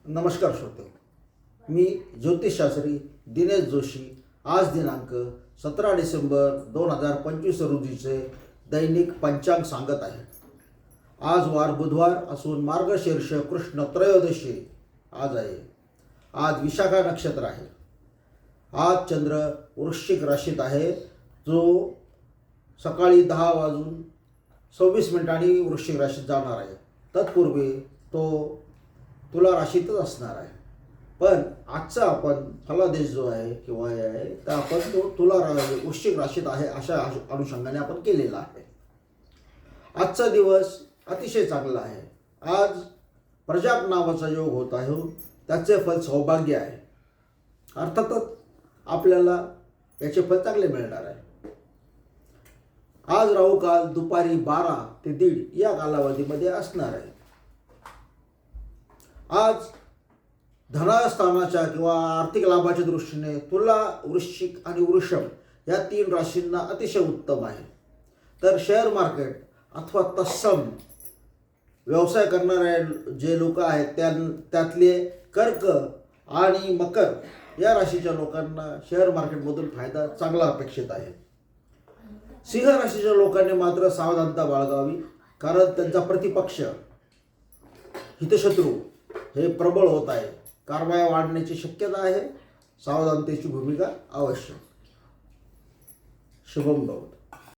नमस्कार श्रोते, मी ज्योतिषशास्त्री दिनेश जोशी. आज दिनांक 17 डिसेंबर 2025 रोजीचे दैनिक पंचांग सांगत आहे. आज वार बुधवार असून मार्गशीर्ष कृष्ण त्रयोदशी आज आहे. आज विशाखा नक्षत्र आहे. आज चंद्र वृश्चिक राशीत आहे, जो सकाळी 10:26 वृश्चिक राशीत जाणार आहे. तत्पूर्वी तो तुला राशीतच असणार आहे. पण आजचा आपण फलादेश जो आहे किंवा हे आहे तर आपण तो तुला वृश्चिक राशीत आहे अशा अनुषंगाने आपण केलेला आहे. आजचा दिवस अतिशय चांगला आहे. आज प्रजाप नावाचा योग होत आहे, त्याचे फल सौभाग्य आहे. अर्थातच आपल्याला याचे फल चांगले मिळणार आहे. आज राहू काल दुपारी 12 ते 1:30 या कालावधीमध्ये असणार आहे. आज धनस्थानाच्या किंवा आर्थिक लाभाच्या दृष्टीने तुला, वृश्चिक आणि वृषभ या 3 राशींना अतिशय उत्तम आहे. तर शेअर मार्केट अथवा तत्सम व्यवसाय करणारे जे लोक आहेत त्यातले कर्क आणि मकर या राशीच्या लोकांना शेअर मार्केटमधून फायदा चांगला अपेक्षित आहे. सिंह राशीच्या लोकांनी मात्र सावधानता बाळगावी, कारण त्यांचा प्रतिपक्ष हितशत्रू हे प्रबळ होत आहे. कारवाया वाढण्याची शक्यता आहे. सावधानतेची भूमिका आवश्यक. शुभम भवतु.